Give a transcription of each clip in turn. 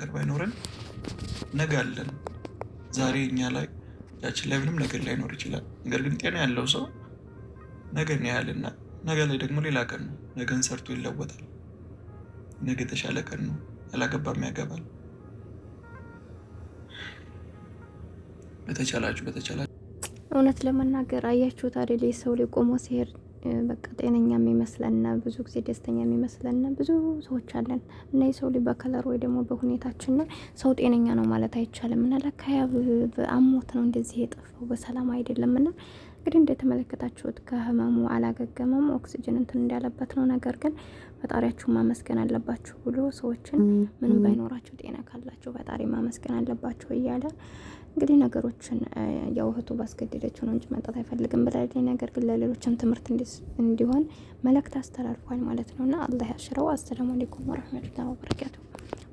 ነገር ባይኖረን ነገ አለን። ዛሬ እኛ ላይ እጃችን ላይ ምንም ነገር ላይኖር ይችላል። ነገር ግን ጤና ያለው ሰው ነገን ያያልና ነገ ላይ ደግሞ ሌላ ቀን ነው። ነገን ሰርቶ ይለወጣል። ነገ የተሻለ ቀን ነው። ያላገባም ያገባል። በተቻላችሁ እውነት ለመናገር አያችሁት አይደል? ሰው ላይ ቆሞ ሲሄድ በቃ ጤነኛ የሚመስለና ብዙ ጊዜ ደስተኛ የሚመስለና ብዙ ሰዎች አለን እና የሰው ልጅ በከለር ወይ ደግሞ በሁኔታችን ነው ሰው ጤነኛ ነው ማለት አይቻልም። እና ለካ አሞት ነው እንደዚህ የጠፋው በሰላም አይደለም። እና እንግዲህ እንደተመለከታችሁት ከህመሙ አላገገመም፣ ኦክሲጅን እንትን እንዳለበት ነው። ነገር ግን ፈጣሪያችሁን ማመስገን አለባችሁ ብሎ ሰዎችን ምንም ባይኖራችሁ ጤና ካላችሁ ፈጣሪ ማመስገን አለባችሁ እያለ እንግዲህ ነገሮችን ያው እህቱ ባስገደደችው ነው እንጂ መጣት አይፈልግም ብላለች። ነገር ግን ለሌሎችም ትምህርት እንዲሆን መልእክት አስተላልፏል ማለት ነውና አላህ ያሽረው። አሰላሙ አለይኩም ወራህመቱላሂ ወበረካቱ።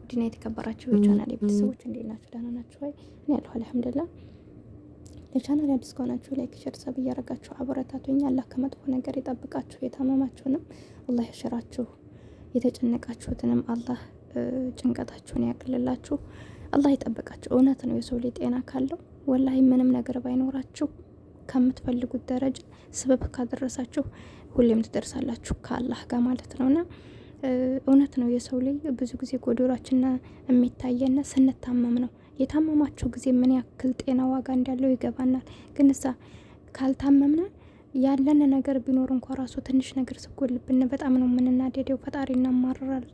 ውድና የተከበራችሁ የቻናል ቤተሰቦች እንዴት ናችሁ? ደህና ናችሁ ወይ? እኔ ያለሁ አልሐምዱሊላህ። ለቻናል አዲስ ከሆናችሁ ላይክ፣ ሼር፣ ሰብ እያደረጋችሁ አበረታቱኝ። አላህ ከመጥፎ ነገር ይጠብቃችሁ፣ የታመማችሁንም አላህ ያሽራችሁ፣ የተጨነቃችሁትንም አላህ ጭንቀታችሁን ያቅልላችሁ፣ አላህ ይጠብቃችሁ። እውነት ነው የሰው ልጅ ጤና ካለው ወላሂ ምንም ነገር ባይኖራችሁ ከምትፈልጉት ደረጃ ስበብ ካደረሳችሁ ሁሌም ትደርሳላችሁ ከአላህ ጋር ማለት ነውና እውነት ነው የሰው ልጅ ብዙ ጊዜ ጎዶሏችን የሚታየና ስንታመም ነው። የታመማችሁ ጊዜ ምን ያክል ጤና ዋጋ እንዳለው ይገባናል። ግን እዛ ካልታመምና ያለን ነገር ቢኖር እንኳን ራሱ ትንሽ ነገር ስጎልብን በጣም ነው የምንናደደው፣ ፈጣሪ እናማርራል።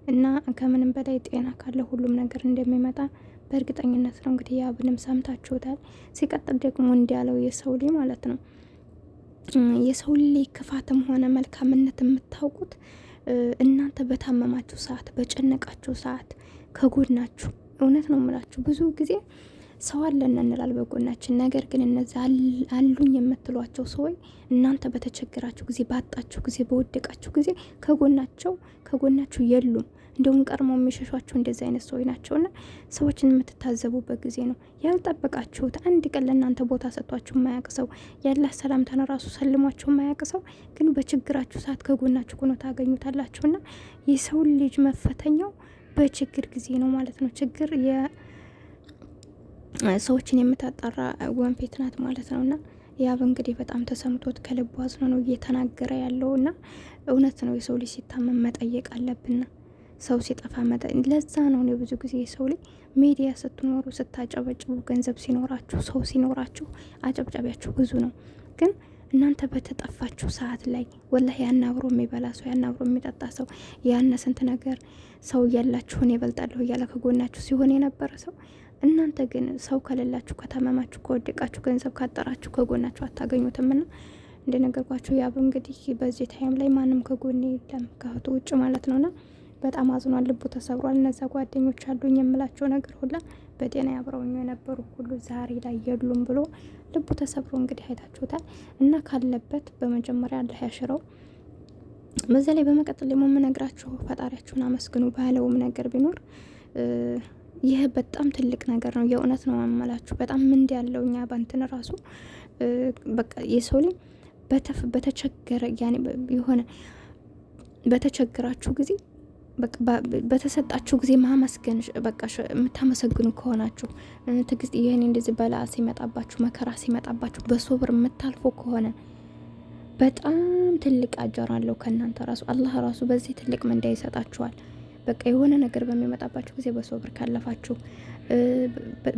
እና ከምንም በላይ ጤና ካለ ሁሉም ነገር እንደሚመጣ በእርግጠኝነት ነው። እንግዲህ ያብንም ሰምታችሁታል። ሲቀጥል ደግሞ እንዲያለው የሰው ልጅ ማለት ነው የሰው ልጅ ክፋትም ሆነ መልካምነት የምታውቁት እናንተ በታመማችሁ ሰዓት፣ በጨነቃችሁ ሰዓት ከጎናችሁ እውነት ነው የምላችሁ። ብዙ ጊዜ ሰው አለን እንላል በጎናችን። ነገር ግን እነዚህ አሉኝ የምትሏቸው ሰዎች እናንተ በተቸገራችሁ ጊዜ፣ ባጣችሁ ጊዜ፣ በወደቃችሁ ጊዜ ከጎናችሁ የሉም። እንደውም ቀድሞ የሚሸሿቸው እንደዚህ አይነት ሰዎች ናቸውና ሰዎችን የምትታዘቡበት ጊዜ ነው። ያልጠበቃችሁት አንድ ቀን ለእናንተ ቦታ ሰጥቷችሁ የማያውቅ ሰው፣ ያላህ ሰላምታን ራሱ ሰልሟችሁ የማያውቅ ሰው ግን በችግራችሁ ሰዓት ከጎናችሁ ሆኖ ታገኙታላችሁና የሰው ልጅ መፈተኛው በችግር ጊዜ ነው ማለት ነው። ችግር ሰዎችን የምታጣራ ወንፊት ናት ማለት ነውና ያብ እንግዲህ በጣም ተሰምቶት ከልቡ አዝኖ ነው እየተናገረ ያለውና እውነት ነው የሰው ልጅ ሲታመም መጠየቅ አለብን። ሰው ሲጠፋ ለዛ ነው ብዙ ጊዜ የሰው ልጅ ሚዲያ ስትኖሩ ስታጨበጭቡ፣ ገንዘብ ሲኖራችሁ፣ ሰው ሲኖራችሁ አጨብጫቢያችሁ ብዙ ነው። ግን እናንተ በተጠፋችሁ ሰዓት ላይ ወላሂ ያን አብሮ የሚበላ ሰው፣ ያን አብሮ የሚጠጣ ሰው፣ ያን ስንት ነገር ሰው እያላችሁን ይበልጣለሁ እያለ ከጎናችሁ ሲሆን የነበረ ሰው እናንተ ግን ሰው ከሌላችሁ፣ ከታመማችሁ፣ ከወደቃችሁ፣ ገንዘብ ካጠራችሁ ከጎናችሁ አታገኙትምና እንደነገርኳችሁ ያብ እንግዲህ በዚህ ታይም ላይ ማንም ከጎኔ የለም ከእህቱ ውጭ ማለት ነውና በጣም አዝኗል፣ ልቡ ተሰብሯል። እነዛ ጓደኞች አሉኝ የምላቸው ነገር ሁላ በጤና ያብረውኝ የነበሩ ሁሉ ዛሬ ላይ የሉም ብሎ ልቡ ተሰብሮ እንግዲህ አይታችሁታል። እና ካለበት በመጀመሪያ አላህ ያሽረው። በዛ ላይ በመቀጠል ደግሞ የምነግራችሁ ፈጣሪያችሁን አመስግኑ ባለውም ነገር ቢኖር ይህ በጣም ትልቅ ነገር ነው። የእውነት ነው አመላችሁ። በጣም ምንድ ያለው እኛ ባንተን ራሱ በቃ የሰው ልጅ በተቸገረ ያኔ የሆነ በተቸገራችሁ ጊዜ በተሰጣችሁ ጊዜ ማመስገን በቃ የምታመሰግኑ ከሆናችሁ ትግስት ይሄን እንደዚህ በላ ሲመጣባችሁ፣ መከራ ሲመጣባችሁ በሶብር የምታልፉ ከሆነ በጣም ትልቅ አጀር አለው ከእናንተ ራሱ አላህ ራሱ በዚህ ትልቅ ምንዳ ይሰጣችኋል። በቃ የሆነ ነገር በሚመጣባችሁ ጊዜ በሶብር ካለፋችሁ፣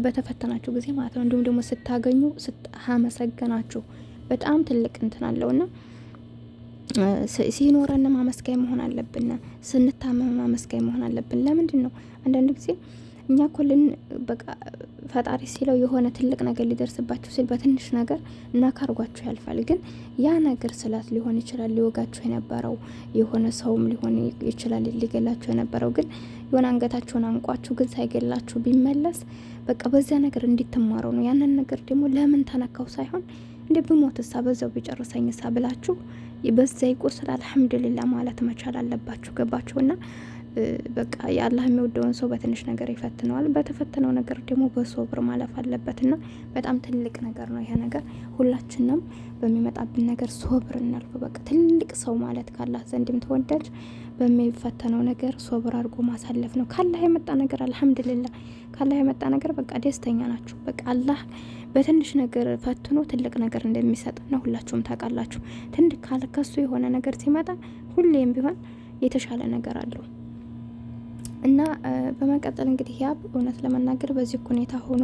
በተፈተናችሁ ጊዜ ማለት ነው። እንዲሁም ደግሞ ስታገኙ ስታመሰግናችሁ በጣም ትልቅ እንትን አለውና ሲኖረን ማመስገን መሆን አለብን። ስንታመም ማመስገን መሆን አለብን። ለምንድን ነው አንዳንድ ጊዜ እኛ ኮልን በቃ ፈጣሪ ሲለው የሆነ ትልቅ ነገር ሊደርስባችሁ ሲል በትንሽ ነገር እናካርጓችሁ ያልፋል። ግን ያ ነገር ስላት ሊሆን ይችላል፣ ሊወጋችሁ የነበረው የሆነ ሰውም ሊሆን ይችላል፣ ሊገላችሁ የነበረው ግን የሆነ አንገታችሁን አንቋችሁ ግን ሳይገላችሁ ቢመለስ በቃ በዛ ነገር እንዲትማረው ነው። ያንን ነገር ደግሞ ለምን ተነካው ሳይሆን እንደ ብሞትሳ በዛው ቢጨርሰኝሳ ብላችሁ በዛ ይቆስል አልሐምዱሊላህ ማለት መቻል አለባችሁ። ገባችሁና በቃ የአላህ የሚወደውን ሰው በትንሽ ነገር ይፈትነዋል። በተፈተነው ነገር ደግሞ በሶብር ማለፍ አለበትና በጣም ትልቅ ነገር ነው ይሄ ነገር። ሁላችንም በሚመጣብን ነገር ሶብር እናልፍ። በቃ ትልቅ ሰው ማለት ካላህ ዘንድም ተወዳጅ በሚፈተነው ነገር ሶብር አድርጎ ማሳለፍ ነው። ካላህ የመጣ ነገር አልሐምዱሊላህ፣ ካላህ የመጣ ነገር በቃ ደስተኛ ናችሁ። በቃ አላህ በትንሽ ነገር ፈትኖ ትልቅ ነገር እንደሚሰጥ ነው ሁላችሁም ታውቃላችሁ። ትንሽ ከሱ የሆነ ነገር ሲመጣ ሁሌም ቢሆን የተሻለ ነገር አለው እና በመቀጠል እንግዲህ ያብ እውነት ለመናገር በዚህ ሁኔታ ሆኖ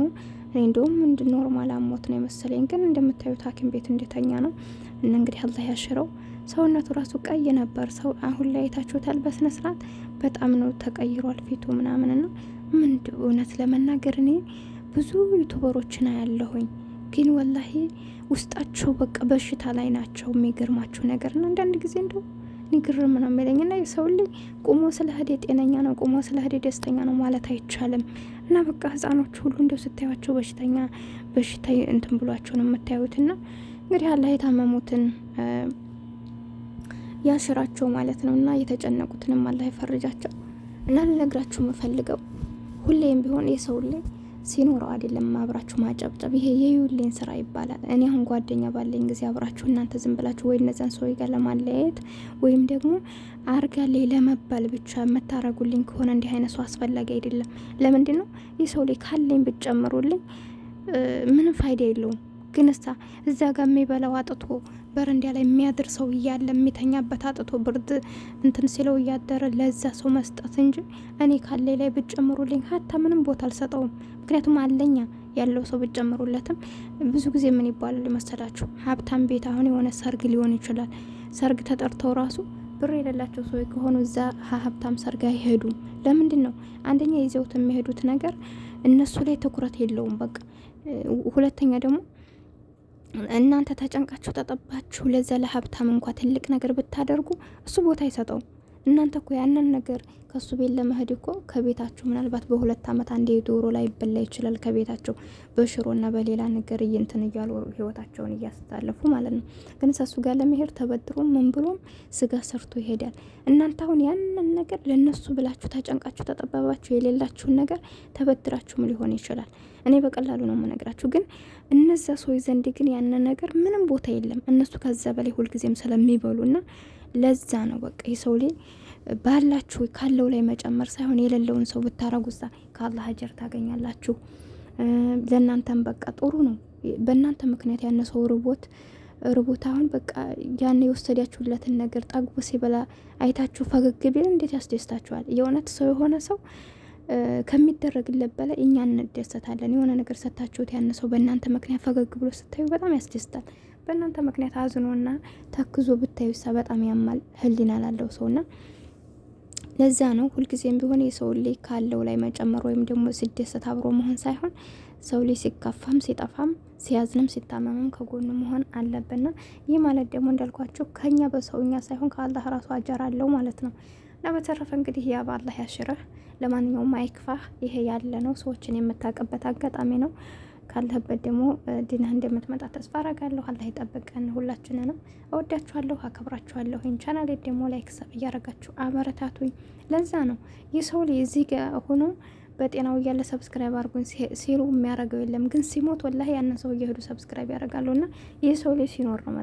እኔ እንደውም ኖርማል አሞት ነው የመሰለኝ፣ ግን እንደምታዩት ሐኪም ቤት እንደተኛ ነው እና እንግዲህ አላህ ያሽረው። ሰውነቱ ራሱ ቀይ ነበር። ሰው አሁን ላይ አይታችሁታል በስነ ስርዓት በጣም ነው ተቀይሯል ፊቱ ምናምን ነው። ምን እውነት ለመናገር እኔ ብዙ ዩቱበሮችን አያለሁኝ፣ ግን ወላሂ ውስጣቸው በቃ በሽታ ላይ ናቸው። የሚገርማችሁ ነገር እና አንዳንድ ጊዜ እንደው ንግርም ነው የሚለኝ እና የሰው ልጅ ቁሞ ስለሄደ ጤነኛ ነው፣ ቁሞ ስለሄደ ደስተኛ ነው ማለት አይቻልም። እና በቃ ህጻኖች ሁሉ እንደው ስታዩቸው በሽታ እንትን ብሏቸው ነው የምታዩት። እና እንግዲህ አላህ የታመሙትን ያሽራቸው ማለት ነው እና የተጨነቁትንም አላህ ይፈርጃቸው። እና ልነግራችሁ የምፈልገው ሁሌም ቢሆን የሰው ልጅ ሲኖረው አይደለም አብራችሁ ማጨብጨብ። ይሄ የዩሌን ስራ ይባላል። እኔ አሁን ጓደኛ ባለኝ ጊዜ አብራችሁ እናንተ ዝም ብላችሁ ወይ እነዛን ሰው ጋር ለማለያየት ወይም ደግሞ አርጋለይ ለመባል ብቻ የምታረጉልኝ ከሆነ እንዲህ አይነት ሰው አስፈላጊ አይደለም። ለምንድን ነው የሰው ልጅ ካለኝ ብትጨምሩልኝ ምንም ፋይዳ የለውም። ግን እዛ ጋር የሚበላው አጥቶ በረንዳ ላይ የሚያድር ሰው እያለ የሚተኛበት አጥቶ ብርድ እንትን ሲለው እያደረ ለዛ ሰው መስጠት እንጂ እኔ ካለ ላይ ብጨምሩልኝ ሀታ ምንም ቦታ አልሰጠውም። ምክንያቱም አለኛ ያለው ሰው ብጨምሩለትም ብዙ ጊዜ ምን ይባላል መሰላችሁ፣ ሀብታም ቤት አሁን የሆነ ሰርግ ሊሆን ይችላል። ሰርግ ተጠርተው ራሱ ብር የሌላቸው ሰዎች ከሆኑ እዛ ሀብታም ሰርግ አይሄዱም። ለምንድን ነው? አንደኛ ይዘውት የሚሄዱት ነገር እነሱ ላይ ትኩረት የለውም። በቃ ሁለተኛ ደግሞ እናንተ ተጨንቃችሁ ተጠባችሁ ለዛ ለሀብታም እንኳ ትልቅ ነገር ብታደርጉ እሱ ቦታ አይሰጠውም። እናንተ እኮ ያንን ነገር ከሱ ቤት ለመሄድ እኮ ከቤታችሁ ምናልባት በ2 አመት አንዴ ዶሮ ላይ ይበላ ይችላል። ከቤታቸው በሽሮና በሌላ ነገር እየንትን እያሉ ህይወታቸውን እያስተላለፉ ማለት ነው። ግን እሱ ጋር ለመሄድ ተበድሮ ምን ብሎም ስጋ ሰርቶ ይሄዳል። እናንተ አሁን ያንን ነገር ለነሱ ብላችሁ ተጨንቃችሁ ተጠባባችሁ የሌላችሁን ነገር ተበድራችሁም ሊሆን ይችላል። እኔ በቀላሉ ነው የምነግራችሁ። ግን እነዛ ሰዎች ዘንድ ግን ያንን ነገር ምንም ቦታ የለም። እነሱ ከዛ በላይ ሁልጊዜም ስለሚበሉና ለዛ ነው በቃ የሰው ልጅ ባላችሁ ካለው ላይ መጨመር ሳይሆን የሌለውን ሰው ብታረጉሳ ከአላህ አጀር ታገኛላችሁ። ለእናንተም በቃ ጥሩ ነው። በእናንተ ምክንያት ያነ ሰው ርቦት አሁን በቃ ያን የወሰዳችሁለትን ነገር ጠግቦ ሲበላ አይታችሁ ፈገግ ቢል እንዴት ያስደስታችኋል? የእውነት ሰው የሆነ ሰው ከሚደረግለት በላይ እኛ እንደሰታለን። የሆነ ነገር ሰታችሁት ያን ሰው በእናንተ ምክንያት ፈገግ ብሎ ስታዩ በጣም ያስደስታል። በእናንተ ምክንያት አዝኖና ተክዞ ብታዩሳ በጣም ያማል ህሊና ላለው ሰውና ለዛ ነው ሁልጊዜም ቢሆን የሰው ልጅ ካለው ላይ መጨመር ወይም ደግሞ ሲደሰት አብሮ መሆን ሳይሆን ሰው ልጅ ሲከፋም ሲጠፋም ሲያዝንም ሲታመምም ከጎኑ መሆን አለብንና ይህ ማለት ደግሞ እንዳልኳችሁ ከኛ በሰውኛ ሳይሆን ከአላህ ራሱ አጀር አለው ማለት ነው። እና በተረፈ እንግዲህ ያ በአላህ ያሽረህ። ለማንኛውም አይክፋህ። ይሄ ያለ ነው። ሰዎችን የምታውቅበት አጋጣሚ ነው። ካለህበት ደግሞ ድነህ እንደምትመጣ ተስፋ አረጋለሁ። አላህ ይጠብቀን ሁላችንንም። እወዳችኋለሁ፣ አከብራችኋለሁ። ይህን ቻናሌ ደግሞ ላይክ ሰብ እያረጋችሁ አበረታቱኝ። ለዛ ነው የሰው ልጅ እዚህ ጋር ሆኖ በጤናው እያለ ሰብስክራይብ አድርጉኝ ሲሉ የሚያረገው የለም። ግን ሲሞት ወላሂ ያንን ሰው እየሄዱ ሰብስክራይብ ያደርጋሉና የሰው ልጅ ሲኖር ነው